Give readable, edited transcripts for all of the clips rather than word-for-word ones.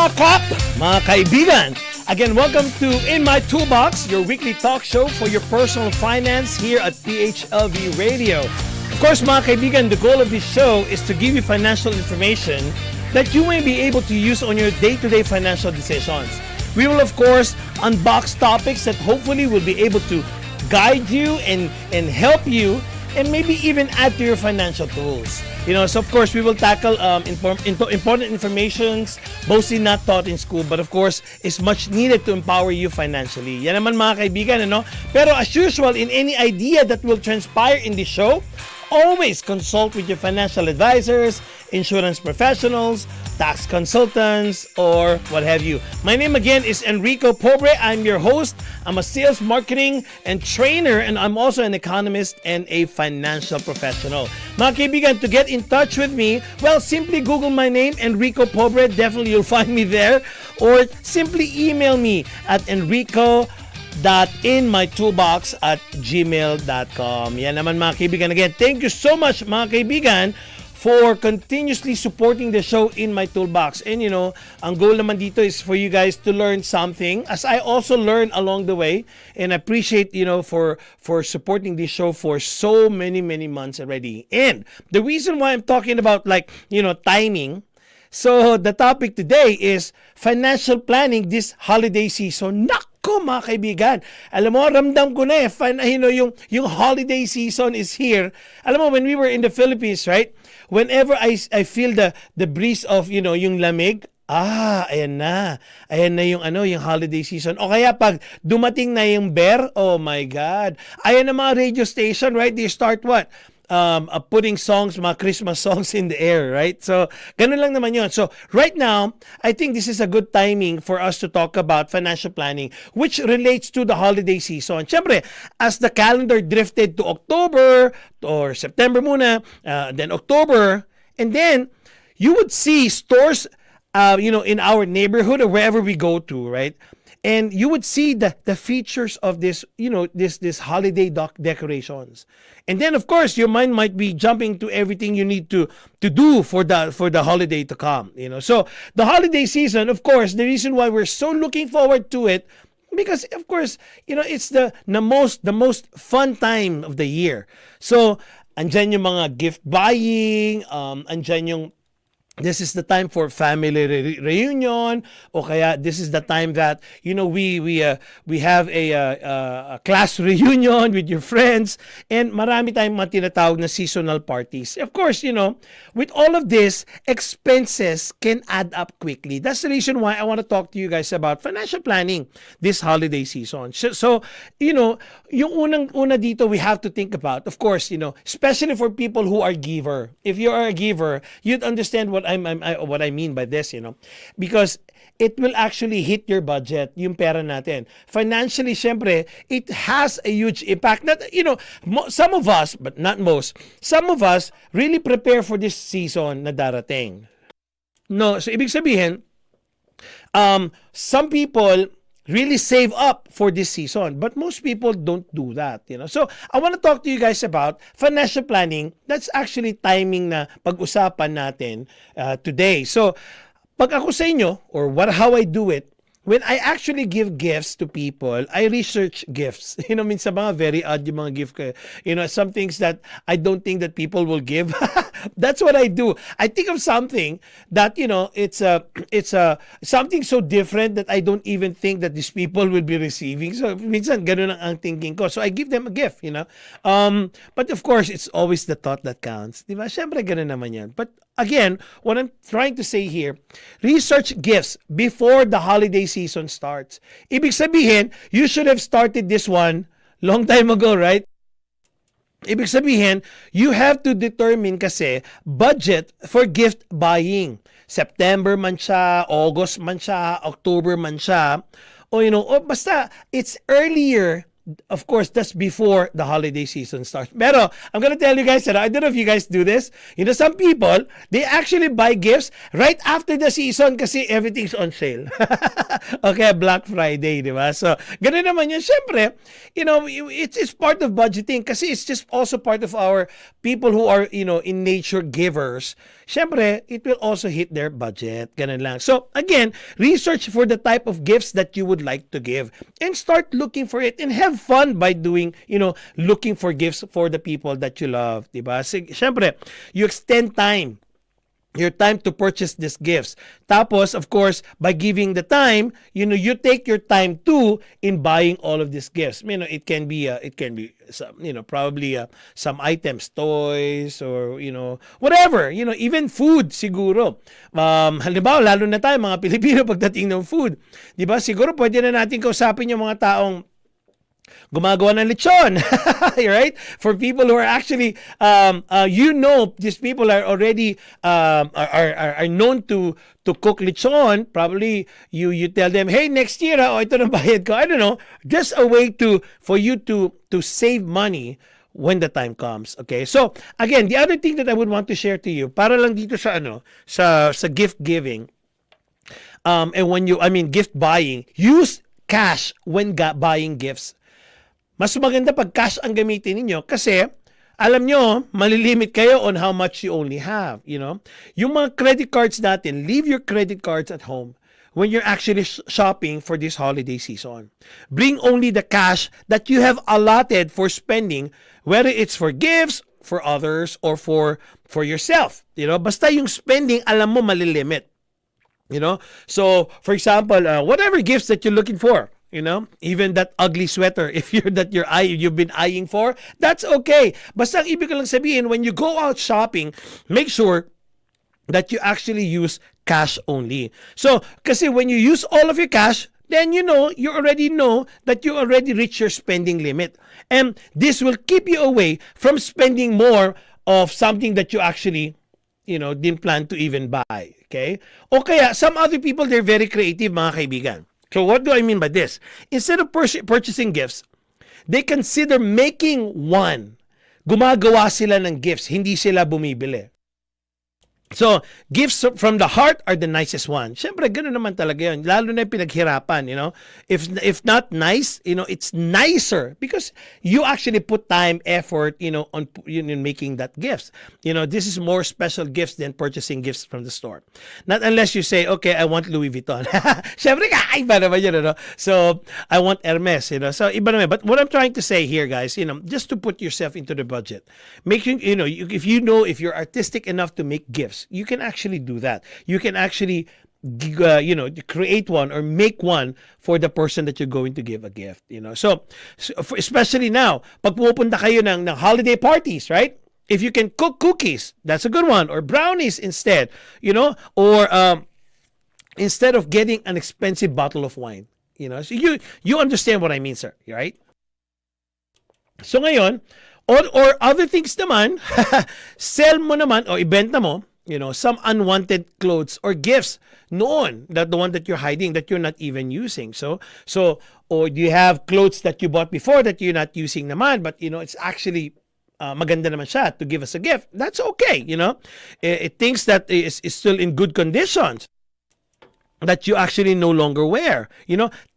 Mga kap, mga kaibigan, again, welcome to In My Toolbox, your weekly talk show for your personal finance here at PHLV Radio. Of course, mga kaibigan, the goal of this show is to give you financial information that you may be able to use on your day-to-day financial decisions. We will, of course, unbox topics that hopefully will be able to guide you and help you and maybe even add to your financial tools. So of course, we will tackle important informations mostly not taught in school, but of course, is much needed to empower you financially. Yan naman mga kaibigan, Pero as usual, in any idea that will transpire in this show, always consult with your financial advisors, insurance professionals, tax consultants, or what have you. My name again is Enrico Pobre. I'm your host. I'm a sales, marketing, and trainer, and I'm also an economist and a financial professional. Mga kaibigan, to get in touch with me, well, simply Google my name, Enrico Pobre. Definitely you'll find me there. Or simply email me at enrico.inmytoolbox@gmail.com. Yan naman mga kaibigan. Again, thank you so much mga kaibigan for continuously supporting the show In My Toolbox. And ang goal naman dito is for you guys to learn something, as I also learn along the way. And I appreciate, for supporting this show for so many months already. And the reason why I'm talking about timing, so the topic today is financial planning this holiday season. Nako mga kaibigan, alam mo, ramdam ko na yung holiday season is here. Alam mo, when we were in the Philippines, right? Whenever I feel the breeze of yung lamig, ayan na yung yung holiday season. O kaya pag dumating na yung bear, oh my God. Ayan na mga radio station, right? They start what? Putting songs, mga Christmas songs in the air, right? So, ganun lang naman yun. So, right now, I think this is a good timing for us to talk about financial planning, which relates to the holiday season. Siyempre, as the calendar drifted to October, or September muna, then October, and then, you would see stores, in our neighborhood or wherever we go to, right? And you would see the features of this, this holiday decorations. And then, of course, your mind might be jumping to everything you need to do for the holiday to come. So the holiday season, of course, the reason why we're so looking forward to it, because of course, it's the most fun time of the year. So andyan yung mga gift buying, andyan yung this is the time for family reunion, o kaya this is the time that we have a class reunion with your friends, and marami tayong mga tinatawag na seasonal parties. Of course, with all of this, expenses can add up quickly. That's the reason why I want to talk to you guys about financial planning this holiday season. So yung una dito we have to think about, of course, especially for people who are giver. If you are a giver, you'd understand what I mean by this, because it will actually hit your budget, yung pera natin. Financially, syempre, it has a huge impact. That, some of us, but not most, some of us really prepare for this season na darating. No, so ibig sabihin, some people really save up for this season, but most people don't do that, So I want to talk to you guys about financial planning. That's actually timing na pag-usapan natin today. So pag ako sa inyo, or how I do it, when I actually give gifts to people, I research gifts. Minsan mga very odd yung mga gift ko. Some things that I don't think that people will give. That's what I do. I think of something that, it's something so different that I don't even think that these people will be receiving. So, minsan ganun ang thinking ko. So, I give them a gift, But of course, it's always the thought that counts. Diba? Siyempre, ganun naman yan. But again, what I'm trying to say here, research gifts before the holiday season starts. Ibig sabihin, you should have started this one long time ago, right? Ibig sabihin, you have to determine kasi budget for gift buying. September man siya, August man siya, October man siya, o basta it's earlier. Of course, that's before the holiday season starts. Pero, I'm gonna tell you guys, I don't know if you guys do this. Some people, they actually buy gifts right after the season kasi everything's on sale. Okay, Black Friday, di ba? So, ganun naman yun. Siyempre, it's part of budgeting kasi it's just also part of our people who are, in nature givers. syempre, it will also hit their budget. Ganun lang. So, again, research for the type of gifts that you would like to give and start looking for it and have fun by doing, looking for gifts for the people that you love. Diba? Syempre, you extend your time to purchase these gifts. Tapos, of course, by giving the time, you take your time too in buying all of these gifts. It can be some, probably some items, toys, or, whatever, even food, siguro. Halimbawa, lalo na tayo, mga Pilipino, pagdating ng food. Diba? Siguro, pwede na natin kausapin yung mga taong gumagawa ng lechon, right? For people who are actually, these people are already are known to cook lechon. Probably you tell them, hey, next year, ito na bayad ko. I don't know, just a way for you to save money when the time comes. Okay, so again, the other thing that I would want to share to you, para lang dito sa gift giving, and gift buying, use cash when buying gifts. Mas maganda pag cash ang gamitin ninyo kasi alam nyo, malilimit kayo on how much you only have, Yung mga credit cards natin, leave your credit cards at home when you're actually shopping for this holiday season. Bring only the cash that you have allotted for spending, whether it's for gifts, for others, or for yourself. Basta yung spending, alam mo, malilimit. So, for example, whatever gifts that you're looking for, even that ugly sweater, if you've been eyeing for, that's okay. Basta ang ibig ko lang sabihin, when you go out shopping, make sure that you actually use cash only. So, kasi when you use all of your cash, then you already know that you already reached your spending limit. And this will keep you away from spending more of something that you actually, didn't plan to even buy. Okay? O kaya, some other people, they're very creative, mga kaibigan. So what do I mean by this? Instead of purchasing gifts, they consider making one. Gumagawa sila ng gifts, hindi sila bumibili. So, gifts from the heart are the nicest one. Siyempre, ganoon naman talaga yun. Lalo na yung pinaghirapan, If not nice, it's nicer because you actually put time, effort, on making that gifts. This is more special gifts than purchasing gifts from the store. Not unless you say, okay, I want Louis Vuitton. Siyempre, iba naman yun, So, I want Hermes, So, iba naman. But what I'm trying to say here, guys, just to put yourself into the budget. Making, if you're artistic enough to make gifts, you can actually do that. You can actually, create one or make one for the person that you're going to give a gift. So especially now, pag pupunta kayo ng holiday parties, right? If you can cook cookies, that's a good one, or brownies instead, or instead of getting an expensive bottle of wine, So you understand what I mean, sir, right? So ngayon, or other things naman, sell mo naman o ibenta mo, some unwanted clothes or gifts noon, that the one that you're hiding, that you're not even using. So, or you have clothes that you bought before that you're not using naman, but it's actually maganda naman siya to give us a gift. That's okay, It thinks that is still in good conditions, that you actually no longer wear.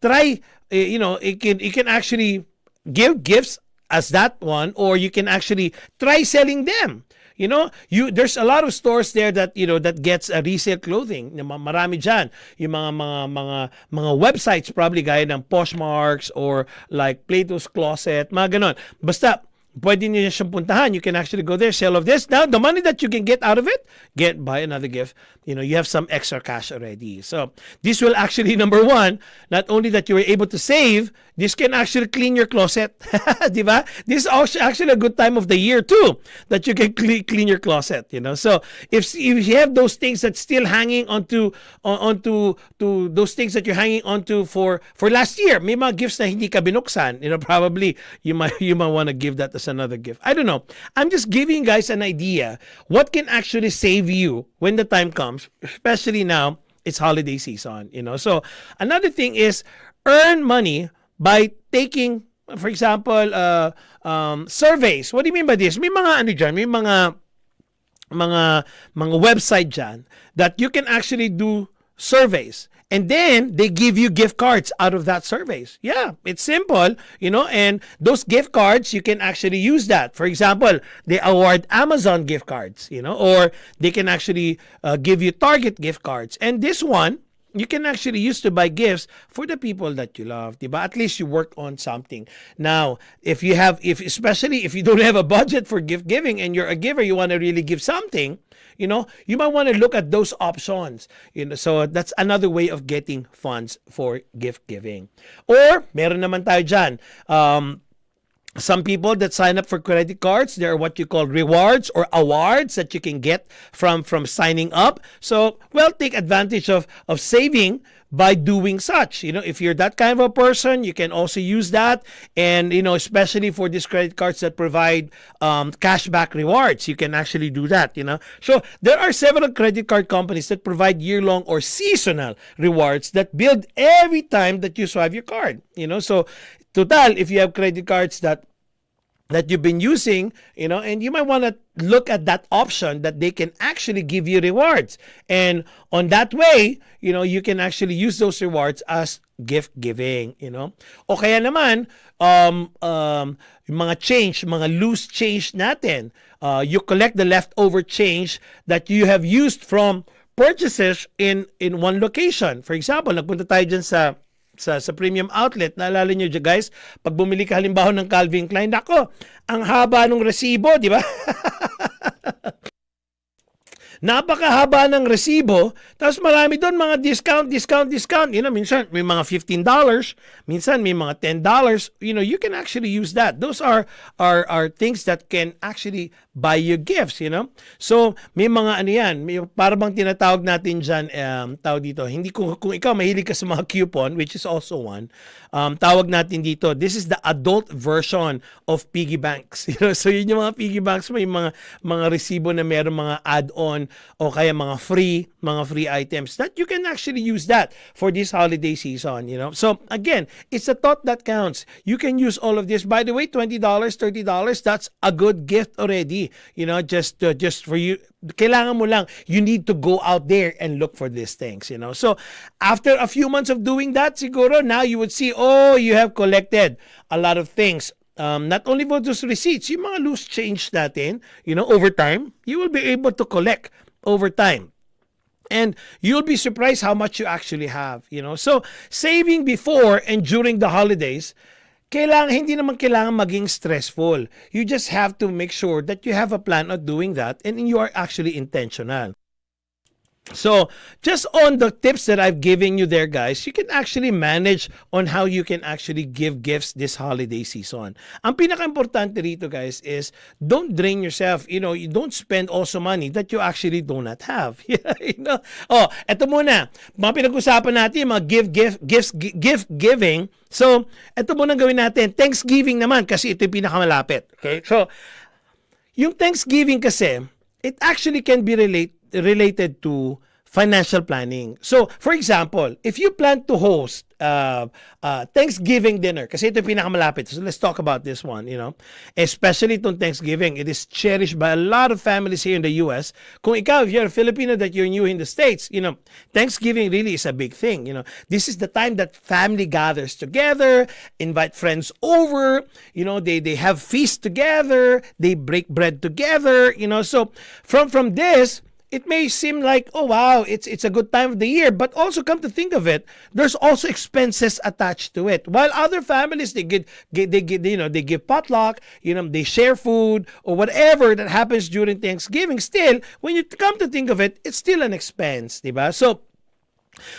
Try, it can actually give gifts as that one, or you can actually try selling them. There's a lot of stores there that that gets a resale clothing. Marami diyan. Yung mga websites probably gaya ng Poshmarks or like Plato's Closet, mga ganon. Basta pwede niyo siyang puntahan. You can actually go there, sell of this. Now, the money that you can get out of it, buy another gift. You have some extra cash already. So, this will actually, number one, not only that you were able to save, this can actually clean your closet. Diba? This is actually a good time of the year too, that you can clean your closet. So, if you have those things that's still hanging onto those things that you're hanging onto for last year, may mga gifts na hindi ka binuksan, probably you might want to give that as another gift. I don't know. I'm just giving you guys an idea what can actually save you when the time comes, especially now it's holiday season, So another thing is earn money by taking, for example, surveys. What do you mean by this? May mga may mga website dyan that you can actually do surveys And then they give you gift cards out of that surveys. Yeah, it's simple, and those gift cards, you can actually use that. For example, they award Amazon gift cards, or they can actually give you Target gift cards. And this one, you can actually use to buy gifts for the people that you love, diba? At least you work on something. Now, especially if you don't have a budget for gift giving and you're a giver, you want to really give something, you might want to look at those options. So that's another way of getting funds for gift giving. Or meron naman tayo dyan. Some people that sign up for credit cards, there are what you call rewards or awards that you can get from signing up. So, take advantage of saving by doing such. If you're that kind of a person, you can also use that. And, especially for these credit cards that provide cashback rewards, you can actually do that, So, there are several credit card companies that provide year-long or seasonal rewards that build every time that you swipe your card, So, total, if you have credit cards that you've been using, and you might want to look at that option that they can actually give you rewards. And on that way, you can actually use those rewards as gift giving, O kaya naman, yung mga loose change natin, you collect the leftover change that you have used from purchases in one location. For example, nagpunta tayo dyan sa premium outlet, naalala nyo dyan guys, pag bumili ka halimbawa ng Calvin Klein, ako, ang haba ng resibo, di ba? Napakahaba ng resibo, tapos marami doon mga discount. Minsan may mga $15, minsan may mga $10. You can actually use that. Those are things that can actually buy you gifts, So, may mga para bang tinatawag natin dyan, tawag dito, hindi kung ikaw mahilig ka sa mga coupon, which is also one, tawag natin dito, this is the adult version of piggy banks. So, yun yung mga piggy banks, may mga resibo na meron mga add-on o kaya mga free items that you can actually use that for this holiday season, So, again, it's a thought that counts. You can use all of this. By the way, $20, $30, that's a good gift already. Just for you. Kailangan mo lang, you need to go out there and look for these things, So, after a few months of doing that, siguro, now you would see, you have collected a lot of things. Not only for those receipts, yung mga loose change natin, over time, you will be able to collect over time. And you'll be surprised how much you actually have, So, saving before and during the holidays, hindi naman kailangan maging stressful. You just have to make sure that you have a plan of doing that and you are actually intentional. So, just on the tips that I've given you there, guys, you can actually manage on how you can actually give gifts this holiday season. Ang pinaka-importante rito, guys, is don't drain yourself. You don't spend also money that you actually do not have. Eto muna. Mga pinag-usapan natin, mga gift giving. So, eto muna gawin natin. Thanksgiving naman kasi ito yung pinakamalapit. Okay? So, yung Thanksgiving kasi, it actually can be related to financial planning. So, for example, if you plan to host Thanksgiving dinner, kasi ito yung pinakamalapit. So, let's talk about this one, Especially itong Thanksgiving. It is cherished by a lot of families here in the U.S. Kung ikaw, if you're a Filipino that you're new in the States, Thanksgiving really is a big thing, This is the time that family gathers together, invite friends over, they have feast together, they break bread together, So, from this, it may seem like, oh wow, it's a good time of the year, but also come to think of it, there's also expenses attached to it. While other families they give potluck, they share food or whatever that happens during Thanksgiving. Still, when you come to think of it, it's still an expense, diba? So,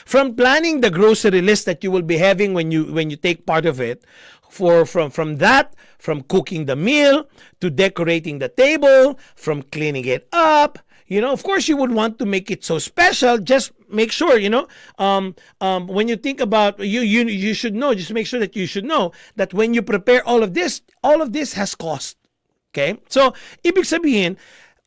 from planning the grocery list that you will be having when you take part of it, from cooking the meal to decorating the table, from cleaning it up. Of course, you would want to make it so special. Just make sure, when you think about, you should know, just make sure that you should know that when you prepare all of this has cost. Okay? So, ibig sabihin,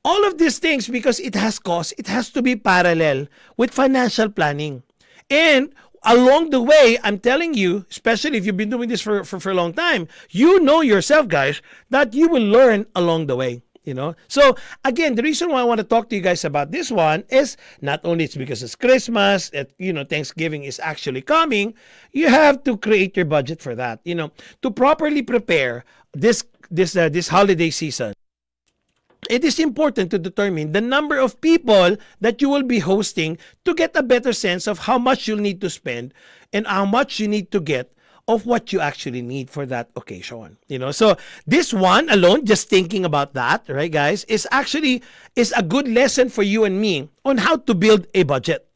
all of these things, because it has cost, it has to be parallel with financial planning. And along the way, I'm telling you, especially if you've been doing this for a long time, you know yourself, guys, that you will learn along the way. So again, the reason why I want to talk to you guys about this one is not only it's because it's Christmas, Thanksgiving is actually coming. You have to create your budget for that, to properly prepare this holiday season. It is important to determine the number of people that you will be hosting to get a better sense of how much you'll need to spend and how much you need to get of what you actually need for that occasion. So this one alone, just thinking about that, right, guys, is a good lesson for you and me on how to build a budget.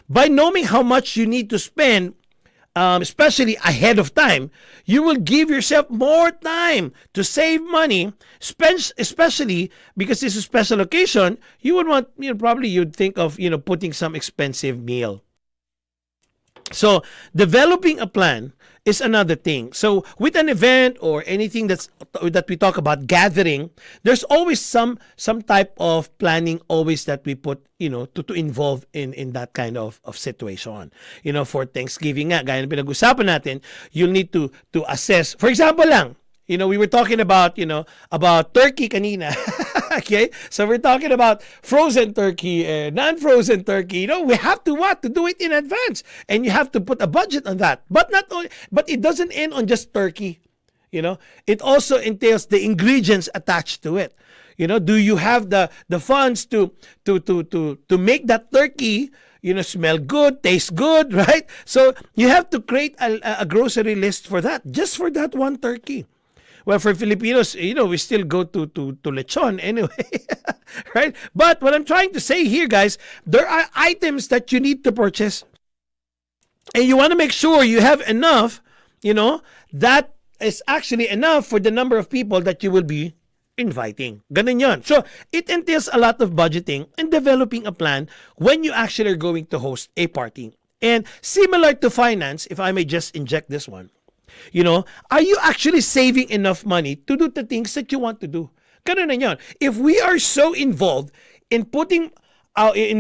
By knowing how much you need to spend, especially ahead of time, you will give yourself more time to save money, especially because this is a special occasion. You would want, probably you'd think of, putting some expensive meal. So developing a plan is another thing. So with an event or anything that we talk about gathering, there's always some type of planning always that we put, to involve in that kind of situation. For Thanksgiving nga, gaya na pinag-usapan natin, you'll need to assess. For example lang, we were talking about, about turkey kanina. Okay? So we're talking about frozen turkey and non-frozen turkey. We have to do it in advance. And you have to put a budget on that. But it doesn't end on just turkey. It also entails the ingredients attached to it. Do you have the funds to make that turkey smell good, taste good, right? So you have to create a grocery list for that, just for that one turkey. Well, for Filipinos, we still go to lechon anyway, right? But what I'm trying to say here, guys, there are items that you need to purchase. And you want to make sure you have enough, that is actually enough for the number of people that you will be inviting. Ganun yun. So, it entails a lot of budgeting and developing a plan when you actually are going to host a party. And similar to finance, if I may just inject this one, are you actually saving enough money to do the things that you want to do? Ganun na yun. If we are so involved in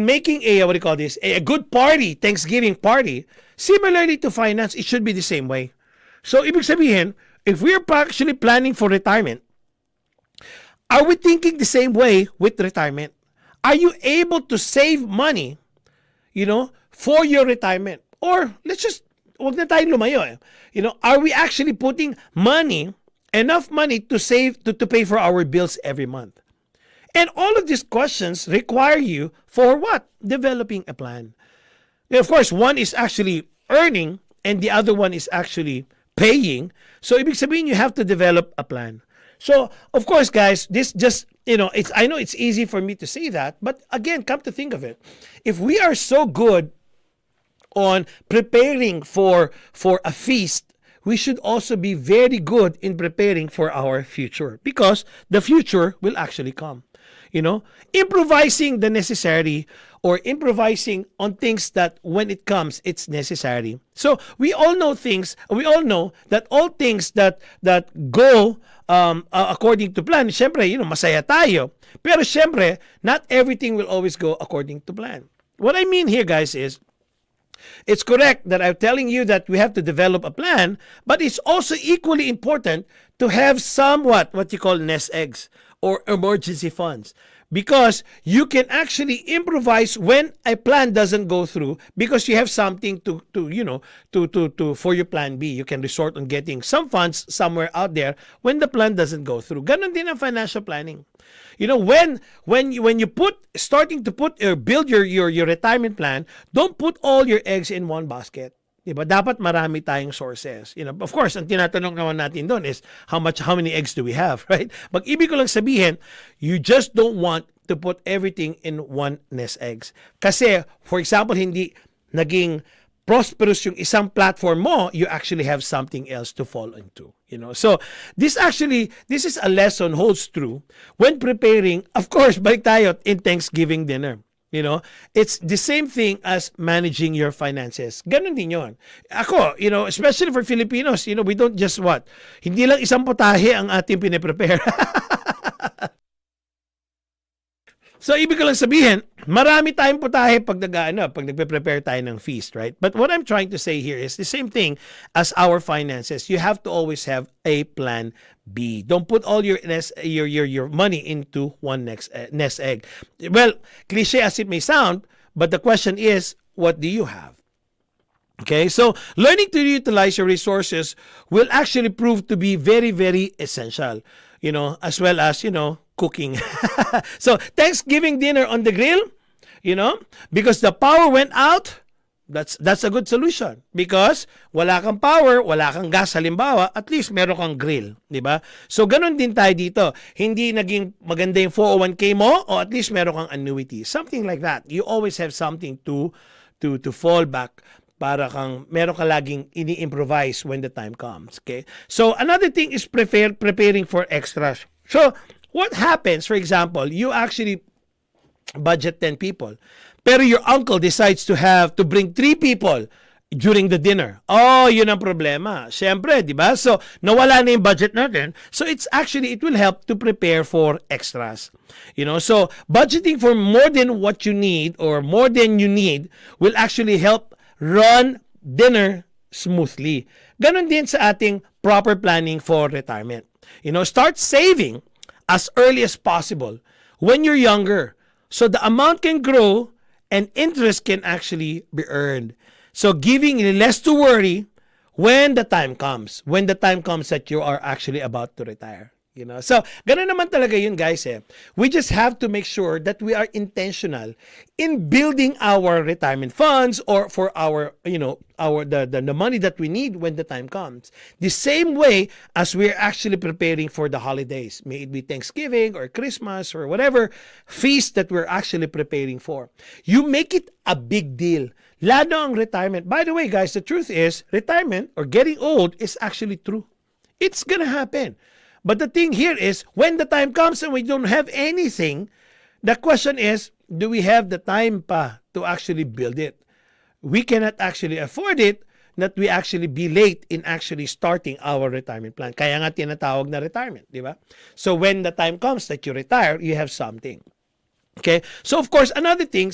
making a good party, Thanksgiving party, similarly to finance, it should be the same way. So, ibig sabihin, if we're actually planning for retirement, are we thinking the same way with retirement? Are you able to save money, for your retirement? Or wag na tayong lumayo. Are we actually putting enough money to save, to pay for our bills every month? And all of these questions require you for what? Developing a plan. And of course, one is actually earning and the other one is actually paying. So, ibig sabihin, you have to develop a plan. So, of course, guys, this just, I know it's easy for me to say that, but again, come to think of it, if we are so good on preparing for a feast, we should also be very good in preparing for our future, because the future will actually come. Improvising the necessary, or improvising on things that when it comes, it's necessary. So we all know that all things that go according to plan, syempre, masaya tayo. Pero syempre, not everything will always go according to plan. What I mean here, guys, is it's correct that I'm telling you that we have to develop a plan, but it's also equally important to have some what you call nest eggs or emergency funds. Because you can actually improvise when a plan doesn't go through, because you have something to for your plan B. You can resort on getting some funds somewhere out there when the plan doesn't go through. Ganon din ang financial planning. When you starting to build your retirement plan, don't put all your eggs in one basket. Diba? Dapat marami tayong sources. Of course, ang tinatanong naman natin doon is how many eggs do we have, right? Mag-ibig ko lang sabihin, you just don't want to put everything in one nest eggs. Kasi, for example, hindi naging prosperous yung isang platform mo, you actually have something else to fall into. So, this is a lesson holds true when preparing, of course, balik tayo in Thanksgiving dinner. It's the same thing as managing your finances. Ganon din yun. Ako, especially for Filipinos, we don't just hindi lang isang putahe ang ating piniprepare. So, ibig ko lang sabihin, marami tayong putahe pag pag nagpe-prepare tayo ng feast, right? But what I'm trying to say here is the same thing as our finances. You have to always have a plan B. Don't put all your money into one nest egg. Well, cliche as it may sound, but the question is, what do you have? Okay, so learning to utilize your resources will actually prove to be very, very essential, as well as, cooking. So, Thanksgiving dinner on the grill, because the power went out, that's a good solution. Because wala kang power, wala kang gas, halimbawa, at least meron kang grill, di ba? So, ganun din tayo dito. Hindi naging maganda yung 401k mo, o at least meron kang annuity. Something like that. You always have something to fall back, para meron ka laging ini-improvise when the time comes. Okay? So, another thing is preparing for extras. So, what happens, for example, you actually budget 10 people, pero your uncle decides to bring 3 people during the dinner. Oh, yun ang problema. Siyempre, di ba? So, nawala na yung budget natin. So, it will help to prepare for extras. So, budgeting for more than what you need or more than you need will actually help run dinner smoothly. Ganon din sa ating proper planning for retirement. Start saving as early as possible when you're younger, so the amount can grow and interest can actually be earned. So giving less to worry when the time comes that you are actually about to retire. So, ganun naman talaga yun, guys. We just have to make sure that we are intentional in building our retirement funds or for our the money that we need when the time comes. The same way as we're actually preparing for the holidays, may it be Thanksgiving or Christmas or whatever feast that we're actually preparing for. You make it a big deal. Lalo ang retirement. By the way, guys, the truth is, retirement or getting old is actually true. It's gonna happen. But the thing here is, when the time comes and we don't have anything, the question is, do we have the time pa to actually build it? We cannot actually afford it, that we actually be late in actually starting our retirement plan. Kaya nga tinatawag na retirement, di ba? So when the time comes that you retire, you have something. Okay? So of course, another thing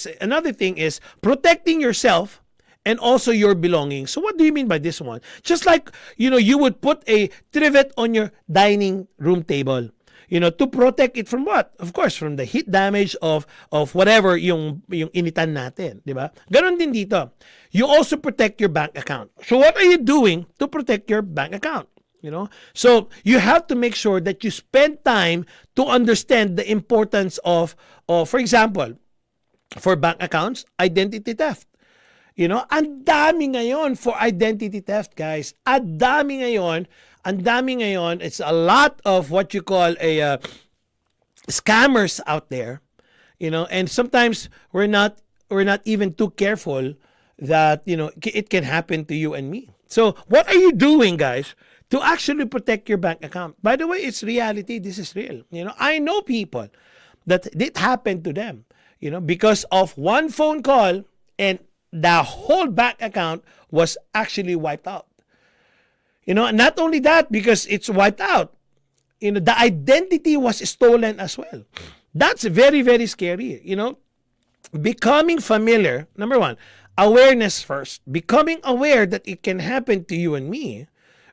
is protecting yourself and also your belongings. So what do you mean by this one? Just like, you would put a trivet on your dining room table, to protect it from what? Of course, from the heat damage of whatever yung initan natin, di ba? Ganon din dito. You also protect your bank account. So what are you doing to protect your bank account? So you have to make sure that you spend time to understand the importance of for example, for bank accounts, identity theft. Ang dami ngayon for identity theft, guys. Ang dami ngayon. It's a lot of what you call scammers out there. And sometimes we're not even too careful that, it can happen to you and me. So, what are you doing, guys, to actually protect your bank account? By the way, it's reality. This is real. I know people that it happened to them, because of one phone call and the whole bank account was actually wiped out. Not only that, because it's wiped out, the identity was stolen as well. That's very, very scary. Becoming familiar, number one, awareness first. Becoming aware that it can happen to you and me,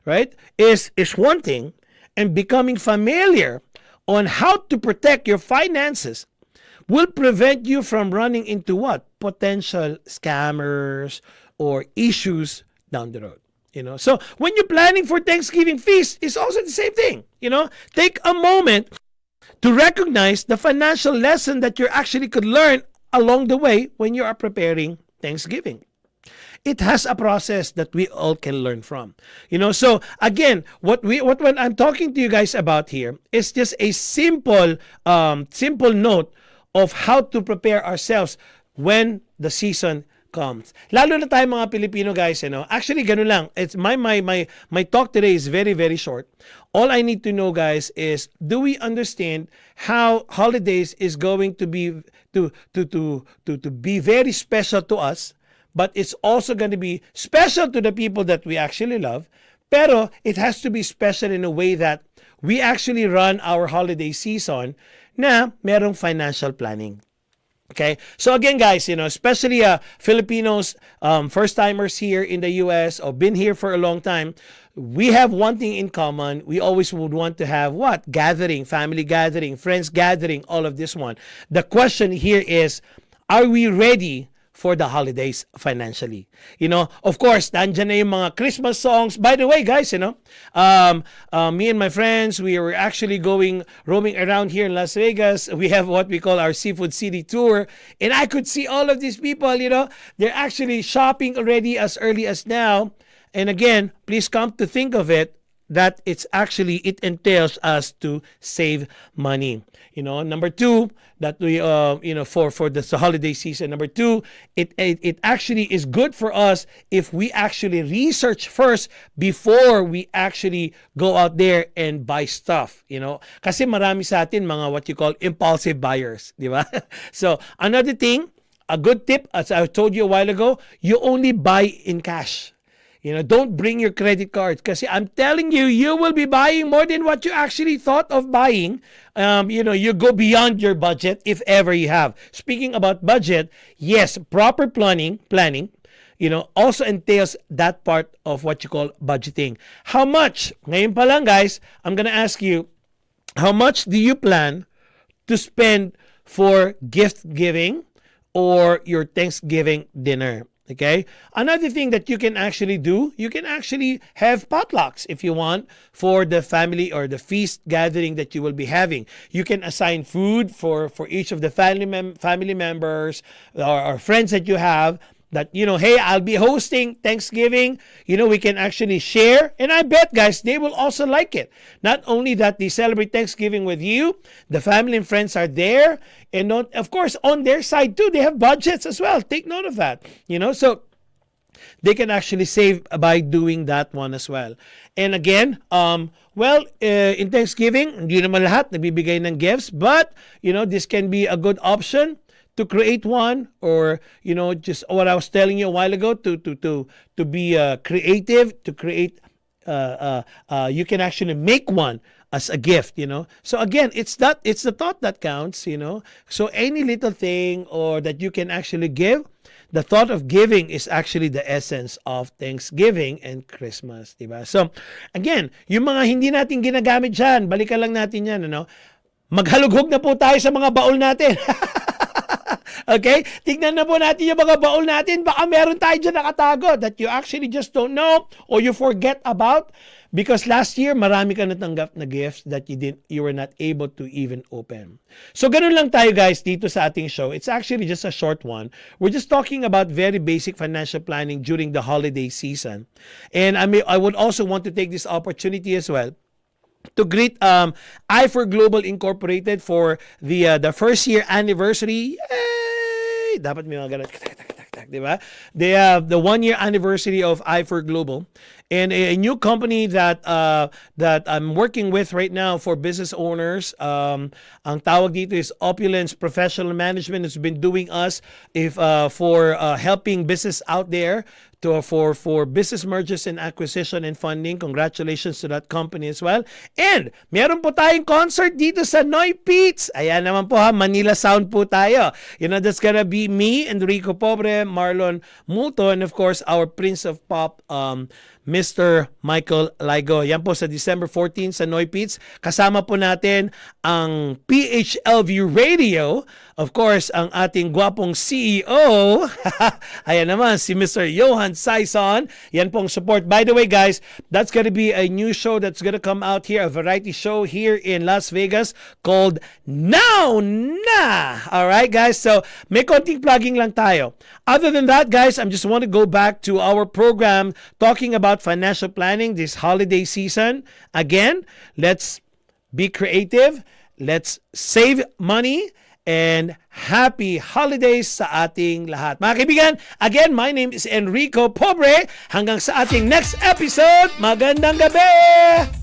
right, is one thing. And becoming familiar on how to protect your finances will prevent you from running into what? Potential scammers or issues down the road. So when you're planning for Thanksgiving feast, it's also the same thing. Take a moment to recognize the financial lesson that you actually could learn along the way when you are preparing Thanksgiving. It has a process that we all can learn from. So again, what I'm talking to you guys about here is just a simple note of how to prepare ourselves when the season comes. Lalo na tayo mga Pilipino, guys, Actually, ganun lang. It's my talk today is very, very short. All I need to know, guys, is do we understand how holidays is going to be to be very special to us, but it's also going to be special to the people that we actually love. Pero it has to be special in a way that we actually run our holiday season na merong financial planning. Okay, so again, guys, especially Filipinos, first-timers here in the U.S. or been here for a long time, we have one thing in common. We always would want to have what? Gathering, family gathering, friends gathering, all of this one. The question here is, are we ready for the holidays financially? Of course, nandyan na yung mga Christmas songs. By the way, guys, me and my friends, we were actually roaming around here in Las Vegas. We have what we call our Seafood City Tour. And I could see all of these people, they're actually shopping already as early as now. And again, please come to think of it, that it entails us to save money. Number two, that we for the holiday season. Number two, it actually is good for us if we actually research first before we actually go out there and buy stuff. Kasi marami sa atin mga what you call impulsive buyers, di ba? So another thing, a good tip, as I told you a while ago, you only buy in cash. Don't bring your credit cards, kasi I'm telling you, you will be buying more than what you actually thought of buying. You go beyond your budget if ever you have. Speaking about budget, yes, proper planning, also entails that part of what you call budgeting. How much? Ngayon pa lang, guys, I'm gonna ask you, how much do you plan to spend for gift giving or your Thanksgiving dinner? Okay. Another thing that you can actually do, you can actually have potlucks if you want for the family or the feast gathering that you will be having. You can assign food for each of the family members or friends that you have. That, hey, I'll be hosting Thanksgiving. We can actually share. And I bet, guys, they will also like it. Not only that they celebrate Thanksgiving with you, the family and friends are there. And of course, on their side too, they have budgets as well. Take note of that. So they can actually save by doing that one as well. And again, in Thanksgiving, hindi naman lahat nabibigay ng gifts. But, this can be a good option to create one, or just what I was telling you a while ago, to be creative, to create you can actually make one as a gift. So again, it's the thought that counts. So any little thing or that you can actually give, the thought of giving is actually the essence of Thanksgiving and Christmas, diba? So again, yung mga hindi natin ginagamit dyan, balikan lang natin yan. Maghalughog na po tayo sa mga baul natin. Okay? Tignan na po natin yung mga baul natin. Baka meron tayo dyan nakatago that you actually just don't know or you forget about, because last year marami ka natanggap na gifts that you were not able to even open. So ganun lang tayo, guys, dito sa ating show. It's actually just a short one. We're just talking about very basic financial planning during the holiday season. And I would also want to take this opportunity as well to greet I4 Global Incorporated for the first year anniversary. Yay! Dapat may mga ganun. Diba? They have the 1-year anniversary of I4 Global, and a new company that I'm working with right now for business owners. Ang tawag dito is Opulence Professional Management. It's been doing us for helping business out there for business mergers and acquisition and funding. Congratulations to that company as well. And meron po tayong concert dito sa Noy Peets. Ayan naman po ha, Manila Sound po tayo. That's gonna be me, Enrico Pobre, Marlon Multo, and of course our Prince of Pop, Mr. Michael Ligo. Yan po sa December 14 sa Noy Peets. Kasama po natin ang PHLV Radio. Of course, ang ating gwapong CEO. Ayan naman, si Mr. Johan Saison. Yan pong support. By the way, guys, that's gonna be a new show that's gonna come out here, a variety show here in Las Vegas called Now Na! Alright, guys? So, may konting plugging lang tayo. Other than that, guys, I just want to go back to our program talking about financial planning this holiday season. Again, let's be creative. Let's save money. And happy holidays sa ating lahat. Mga kaibigan, again, my name is Enrico Pobre. Hanggang sa ating next episode, magandang gabi!